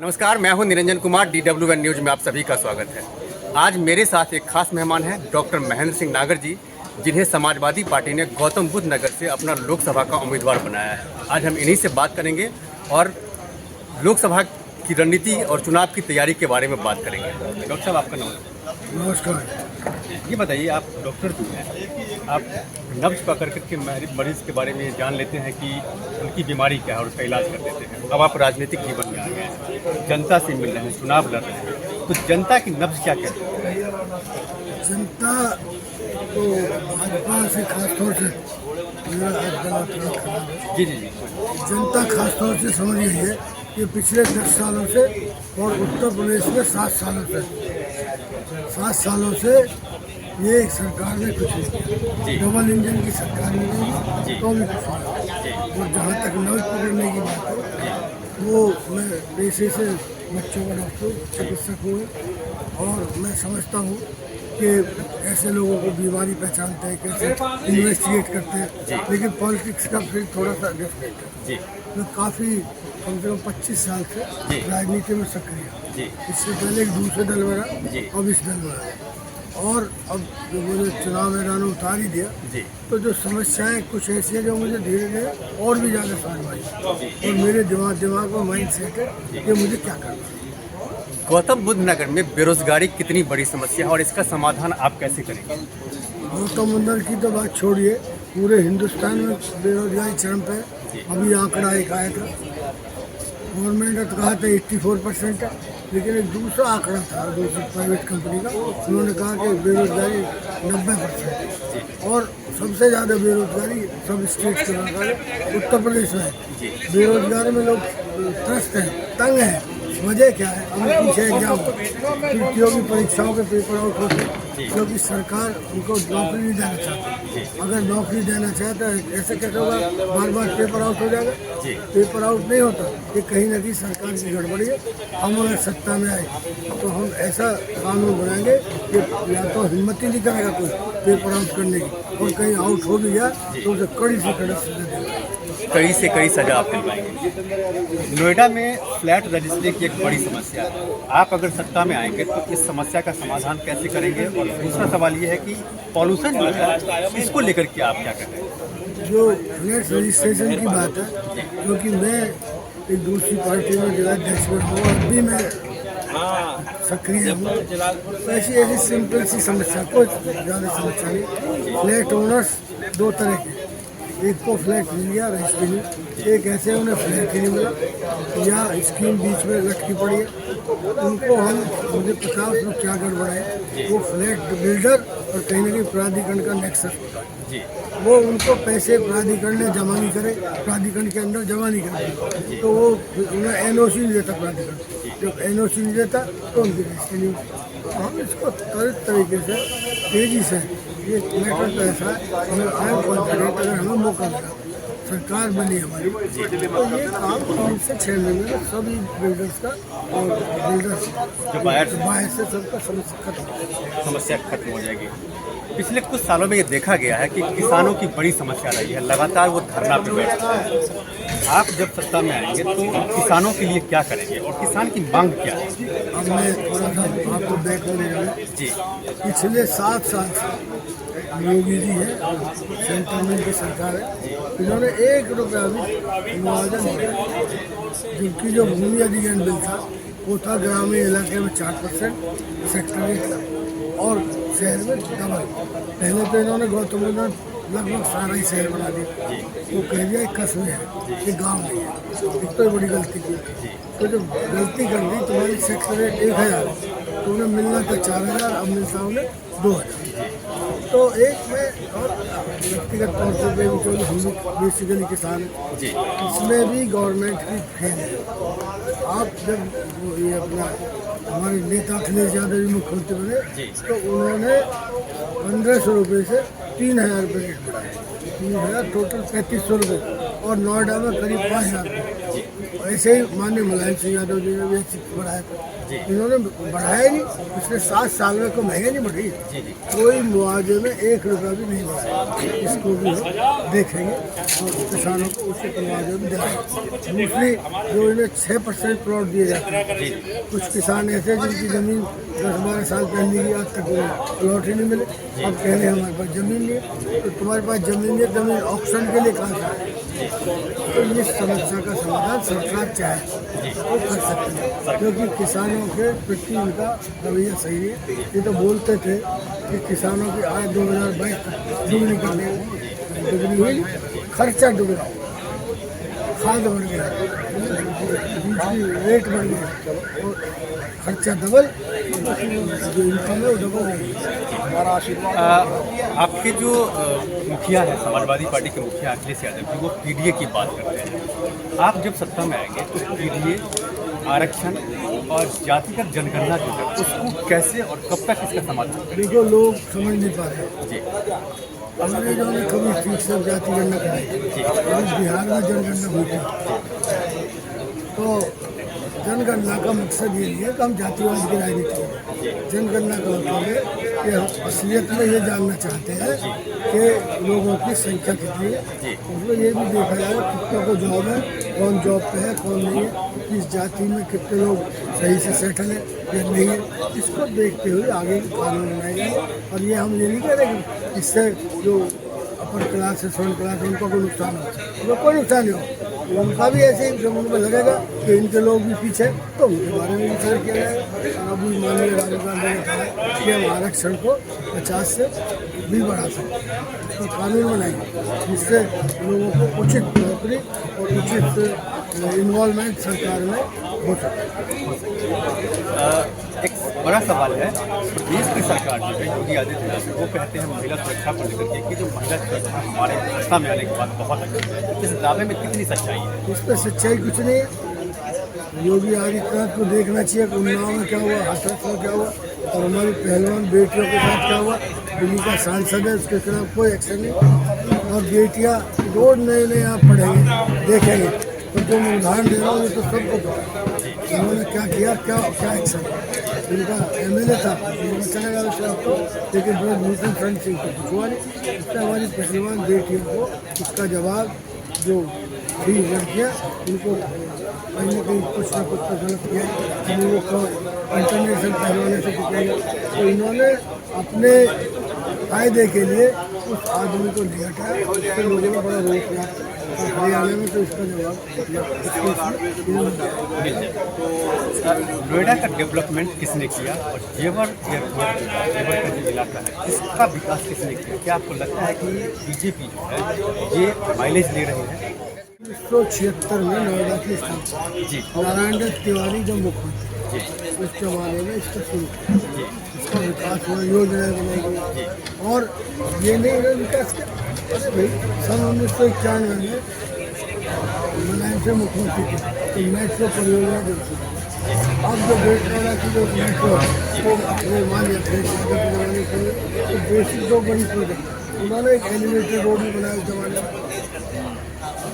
नमस्कार, मैं हूं निरंजन कुमार। DWN न्यूज में आप सभी का स्वागत है। आज मेरे साथ एक खास मेहमान हैं डॉक्टर महेंद्र सिंह नागर जी, जिन्हें समाजवादी पार्टी ने गौतम बुद्ध नगर से अपना लोकसभा का उम्मीदवार बनाया है। आज हम इन्हीं से बात करेंगे और लोकसभा की रणनीति और चुनाव की तैयारी के बारे में बात करेंगे। डॉक्टर साहब, आपका नाम? नमस्कार। ये बताइए, आप डॉक्टर भी हैं, आप नब्ज पकड़ के मरीज के बारे में जान लेते हैं कि उनकी बीमारी क्या है और उसका इलाज कर देते हैं। अब आप राजनीतिक जीवन में आ गए हैं, जनता से मिल रहे हैं, चुनाव लड़ रहे हैं, तो जनता की नब्ज क्या कहती है? जनता तो भाजपा से खासतौर से मेरा थोड़ा खराब है। जी जी जी। जनता खासतौर से समझ रही है कि पिछले 10 सालों से और उत्तर प्रदेश में 7 सालों से ये सरकार ने कुछ नहीं किया। डबल इंजन की सरकार ने नहीं, तो भी कुछ नहीं। और जहाँ तक नब्ज पकड़ने की बात है, वो मैं पेशे से बच्चों का डॉक्टर चिकित्सक हूँ और मैं समझता हूँ कि ऐसे लोगों को बीमारी पहचानते हैं, कैसे इन्वेस्टिगेट करते हैं, लेकिन पॉलिटिक्स का फिर थोड़ा सा डिफरेंट है। मैं काफ़ी कम से कम 25 साल से राजनीति में सक्रिय हूँ। इससे पहले एक दूसरे दल में रहा, अब इस दल में रहा, और अब जो मुझे चुनाव मैदान में उतार ही दिया, तो जो समस्याएं कुछ ऐसी हैं जो मुझे धीरे धीरे और भी ज़्यादा समझ आई और मेरे दिमाग में माइंड सेट है कि मुझे क्या करना है। गौतम बुद्ध नगर में बेरोजगारी कितनी बड़ी समस्या है और इसका समाधान आप कैसे करेंगे? गौतम बुद्ध नगर की तो बात छोड़िए, पूरे हिंदुस्तान में बेरोजगारी चरम पे है। अभी आंकड़ा एक आया था, गवर्नमेंट ने तो कहा था 84% है, लेकिन एक दूसरा आंकड़ा था दूसरी प्राइवेट कंपनी का, उन्होंने कहा कि बेरोजगारी 90% है। और सबसे ज़्यादा बेरोजगारी सब स्टेट के मुकाबले उत्तर प्रदेश में है। बेरोजगारी में लोग त्रस्त हैं, तंग हैं। वजह क्या है? हमें पीछे एग्जाम खिड़कियों की परीक्षाओं के पेपर आउट होते हैं क्योंकि सरकार उनको नौकरी नहीं देना चाहती। अगर नौकरी देना चाहता है, ऐसे कैसे होगा? बार बार पेपर आउट हो जाएगा। पेपर आउट नहीं होता, ये कहीं ना कहीं सरकार की गड़बड़ी है। हम अगर सत्ता में आए तो हम ऐसा कानून बनाएंगे कि या तो हिम्मत ही नहीं करेगा कोई पेपर आउट करने की, और कहीं आउट हो भी गया तो उसे कड़ी से कड़ी सजा देगा। कड़ी से कड़ी सजा आप दिलवाएंगे। नोएडा में फ्लैट रजिस्ट्री की एक बड़ी समस्या है। आप अगर सत्ता में आएंगे तो इस समस्या का समाधान कैसे करेंगे? और दूसरा सवाल ये है कि पॉल्यूशन जो है, इसको लेकर के आप क्या कर रहे हैं? जो फ्लैट रजिस्ट्रेशन की बात है, क्योंकि मैं एक दूसरी पार्टी में जिला अध्यक्ष में हूँ, अभी मैं सक्रिय हूँ। ऐसी सिंपल सी समस्या, कोई ज़्यादा समस्या नहीं। फ्लैट ओनर्स दो तरह के, एक को फ्लैट मिल गया रजिस्ट्री में, एक ऐसे उन्हें फ्लैट ही नहीं मिला या स्कीम बीच में लटकी पड़ी है, उनको हम मुझे 50 लोग क्या गड़बड़ है, वो फ्लैट बिल्डर और कहीं ना कहीं प्राधिकरण का नेक्सस होता है। वो उनको पैसे प्राधिकरण ने जमा नहीं करे, प्राधिकरण के अंदर जमा नहीं करे, तो वो उन्हें NOC नहीं देता प्राधिकरण। जब NOC नहीं देता तो उनकी रजिस्ट्री नहीं होती। तो हम इसको त्वरित तरीके से तेज़ी से, ये मैटर तो ऐसा है, हमें आए कॉन्फिडेंट, अगर हमें मौका मिला, सरकार बनी हमारी, तो ये काम 3 से 6 महीने में सभी बिल्डर्स का और बिल्डर्स बाहर से सबका समस्या खत्म हो जाएगी। पिछले कुछ सालों में ये देखा गया है कि किसानों की बड़ी समस्या रही है, लगातार वो धरना पे बैठते हैं। आप जब सत्ता में आएंगे तो किसानों के लिए क्या करेंगे और किसान की मांग क्या है? अब मैं थोड़ा सा आपको बैक में ले जाऊँ। पिछले 7 साल से योगी जी है, सेंट्रल में की सरकार है, इन्होंने 1 रुपया भी मुआवजा नहीं दिया। जिनकी जो भूमि अधिग्रहण बिल था, वो था ग्रामीण इलाके में 4% सेक्टरेट का और शहर में डबल। पहले तो इन्होंने गौतम बुद्ध लगभग सारा ही शहर बना दिया, वो कह दिया एक कस्बे है, ये गांव नहीं है। एक तो बड़ी गलती की, तो जब गलती कर दी, तुम्हारी सेक्टरेट 1000, तो उन्हें मिलना था 4000, अब मिलता उन्हें 2000। तो एक में और व्यक्तिगत तौर से हम बेसिकली किसान हैं, इसमें भी गवर्नमेंट की फेल है। आप जब ये अपना हमारे नेता अखिलेश यादव जी मुख्यमंत्री बने, तो उन्होंने 1500 रुपये से 3000 रुपये रेट बढ़ाया। 3000 टोटल 3500 रुपये और नोएडा में करीब 5,000। ऐसे ही माननीय मुलायम सिंह यादव जी ने भी बढ़ाया था, इन्होंने बढ़ाया नहीं। पिछले 7 साल में कोई महंगाई नहीं बढ़ी, कोई मुआवजे में 1 रुपया भी नहीं बढ़ाया। इसको भी हम देखेंगे और किसानों को उसके मुआवजे भी दिलाएंगे। दूसरी, जो इन्हें 6% प्लॉट दिए जाते हैं, कुछ किसान ऐसे हैं जिनकी ज़मीन 10-12 साल पहले की आज तक प्लॉट ही नहीं मिले। अब कह रहे हैं हमारे पास ज़मीन नहीं है, तो तुम्हारे पास ज़मीन है, ज़मीन ऑक्शन के लिए कहाँ से आए? तो इस समस्या का समाधान सरकार चाहे वो कर सकती है, क्योंकि किसानों के प्रति उनका रवैया सही है। ये तो बोलते थे कि किसानों की आय 2022 तक दुगनी कर देंगे, दुगनी हुई, खर्चा दुगना, खाद बढ़ गया, बीज की रेट बढ़ गया और खर्चा डबल, जो इनकम है वो डबल नहीं। हमारा आशीर्वाद। आपके जो मुखिया है समाजवादी पार्टी के मुखिया अखिलेश यादव जी, वो पीडीए की बात करते हैं। आप जब सत्ता में आएंगे तो पीडीए, आरक्षण और जातिगत जनगणना जो है उसको कैसे और कब तक इसका समाधान करेंगे? देखो, लोग समझ नहीं पा रहे जी अंग्रेजों ने कभी ठीक से जाति गणना कराई, अभी बिहार में जनगणना हुई थी। तो जनगणना का मकसद ये नहीं है कि हम जातिवाद की राजनीति करें। जनगणना का मतलब है कि हम असलियत में ये जानना चाहते हैं कि लोगों की संख्या कितनी है। उसमें ये भी देखा जाए कितनों को जॉब है, कौन जॉब पे है, कौन नहीं है, किस जाति में कितने लोग सही से सेटल है या नहीं है। इसको देखते हुए आगे कानून बनाए जाए। और ये हम ये नहीं कह रहे कि इससे जो अपर क्लास है, स्वर्ण क्लास है, उनको कोई नुकसान हो, उनको कोई नुकसान नहीं हो। उनका भी ऐसे ही जब उनको लगेगा कि इनके लोग भी पीछे, तो उनके बारे में विचार किया जाएगा। अभी माननीय राहुल गांधी ने कहा कि हम आरक्षण को 50 से भी बढ़ा सकते, तो कानून बनाएंगे जिससे लोगों को उचित नौकरी और उचित इन्वॉल्वमेंट सरकार में हो सके। एक बड़ा सवाल है, प्रदेश की सरकार जो है योगी आदित्यनाथ, वो कहते हैं महिला सुरक्षा को लेकर के कि जो महिला सुरक्षा हमारे सत्ता में आने के बाद बहुत अच्छी। इस दावे में कितनी सच्चाई है? इस पर सच्चाई कुछ नहीं है। योगी आदित्यनाथ को देखना चाहिए कि उन्नाव में क्या हुआ, हाथरस में क्या हुआ, और हमारी पहलवान बेटियों के साथ क्या हुआ। दिल्ली का सांसद है, उसके खिलाफ कोई एक्शन नहीं। और बेटियाँ रोज नए नए आप पढ़ेंगे, देखेंगे, तो जो मैं उदाहरण दे रहा हूँ ये तो सबको पता है उन्होंने क्या किया, क्या एक्शन। उनका MLA था, चला गया उसका आपको, लेकिन बहुत न्यूटन फ्रंट सिंह को पूछवा नहीं। उससे हमारी पहलवान बेटियों को इसका जवाब, जो भी लड़कियाँ उनको कहीं ना कहीं कुछ ना कुछ तो गलत किया, हम लोग को इंटरनेशनल पहलवानों से पूछेंगे। तो इन्होंने अपने फायदे के लिए उस आदमी को नहीं हटाया, उसके लोगों ने बड़ा रोक किया। और हरियाणा में तो इसका जवाब नोएडा का डेवलपमेंट किसने किया और जेवर एयरपोर्ट, जेवर का जो इलाका है, इसका विकास किसने किया? क्या आपको लगता है कि बीजेपी जो है ये माइलेज ले रही है? 1976 में नोएडा की स्थापना जी नारायण दत्त तिवारी जब मुख्यमंत्री, उस जमाने में इसका शुरू किया। इसका विकास हुआ, योजनाएं बनाई गई। और ये नहीं हुआ विकास का, सन 1991 में मुलायम से मुख्यमंत्री थे तो मेट्रो परियोजना जो थी, अब जो ग्रेट नोएडा की जो मेट्रो वो अपने मान बनाने के लिए तो बेसिक 2 बड़ी प्रोजेक्ट, उन्होंने एक एलिवेटेड रोड भी बनाया उस जमाने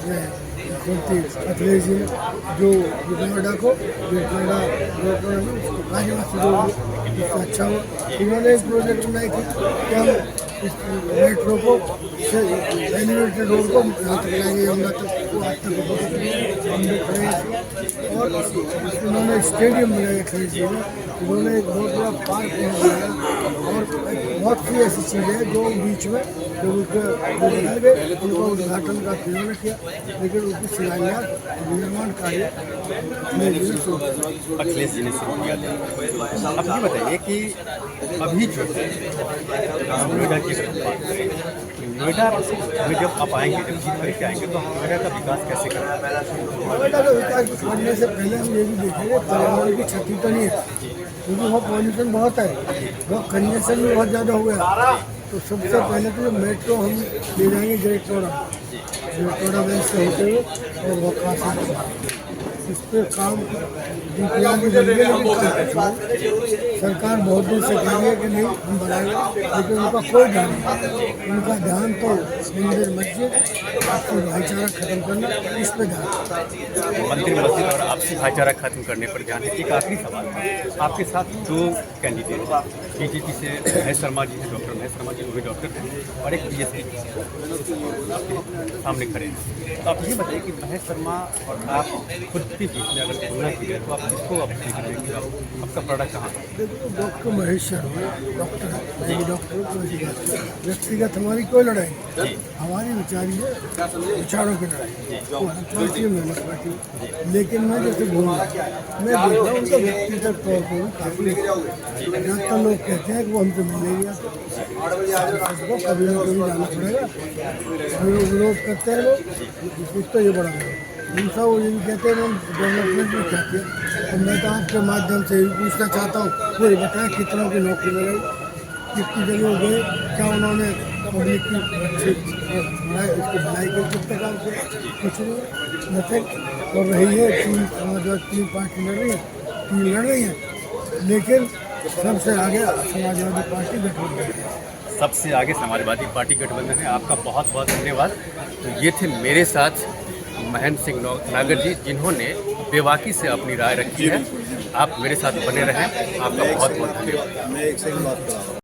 में। अखिलेश जी ने जो नोएडा को ग्रेट नोएडा में उसको गाजीवासी रोड इससे अच्छा हुआ। इन्होंने एक प्रोजेक्ट बनाई थी कि हम इस मेट्रो को एलिवेटेड रोड को यहाँ तक लाएंगे, यमुना तक को आज तक हम देख रहे हैं। और उन्होंने स्टेडियम बनाया अखिलेश जी ने, उन्होंने एक बहुत बड़ा पार्क बनाया और बहुत सी ऐसी चीज़ें जो बीच में जो उनके बनाए गए उनका उद्घाटन का उन्होंने किया, लेकिन उनकी शिलान्यास निर्माण कार्य अखिलेश जी ने शुरू किया था। अब ये बताइए कि अभी जो है नोएडा की बात करें, नोएडा में जब आप आएंगे, जब जीत करके आएंगे, तो हम नोएडा का विकास कैसे करेंगे? नोएडा का विकास करने से पहले हम ये भी देखेंगे पर्यावरण की क्षति तो नहीं है, क्योंकि वहाँ पॉल्यूशन बहुत है, वहाँ कंजेशन भी बहुत ज़्यादा हो गया। तो सबसे पहले तो मेट्रो हम ले जाएंगे ग्रेट नोएडा बेंच से होते हुए और वो काशी इस पर काम DPR की जरूरत है, लेकिन काम कुछ नहीं। सरकार बहुत दिन से कह रही है कि नहीं हम बनाएंगे, लेकिन उनका कोई ध्यान नहीं। उनका ध्यान तो मंदिर मस्जिद आपसी भाईचारा खत्म करना, इस पर ध्यान। मंदिर मस्जिद और आपसी भाईचारा खत्म करने पर ध्यान है। एक आखिरी सवाल है, आपके साथ दो कैंडिडेट हैं, बीजेपी से महेश शर्मा जी हैं, डॉक्टर महेश शर्मा जी वो भी डॉक्टर हैं, और एक बीएसपी सामने खड़े हैं। तो आप ये बताइए कि महेश शर्मा और आप खुद के बीच में अगर तुलना की जाए तो आप किसको आप देखिए, आपका प्रोडक्ट कहाँ है? देखो डॉक्टर महेश शर्मा डॉक्टर है, मैं भी डॉक्टर हूँ, कोई बात नहीं। व्यक्तिगत हमारी कोई लड़ाई नहीं, हमारी विचारी है विचारों की लड़ाई। वो अलग पार्टी है, मैं अलग पार्टी हूँ। लेकिन मैं जैसे बोलूँ, मैं देख रहा हूँ उनका व्यक्तिगत तौर पर काफ़ी ज़्यादातर लोग कहते हैं कि वो हमसे मिलने नहीं आते, कभी ना कभी जाना पड़ेगा। विरोध करते हैं लोग, एक तो ये बड़ा दूसरा वो ये भी कहते हैं हम डेवलपमेंट भी चाहते हैं। तो मैं तो आपके माध्यम से ये पूछना चाहता हूँ, वो ये बताएं कितनों की नौकरी मिलेगी, कितनी जगह गए, क्या उन्होंने पब्लिक की उसकी भलाई के कितने काम किया, कुछ नहीं नथिंग। और रही है तीन समाजवादी पार्टी लड़ रही है, तीन लड़ रही है, लेकिन सबसे आगे समाजवादी पार्टी गठबंधन है। सबसे आगे समाजवादी पार्टी गठबंधन है। आपका बहुत बहुत धन्यवाद। तो ये थे मेरे साथ महेंद्र सिंह नागर जी, जिन्होंने बेबाकी से अपनी राय रखी है। आप मेरे साथ बने रहें। आपका बहुत बहुत धन्यवाद। मैं एक सेकंड बात कर रहा हूँ।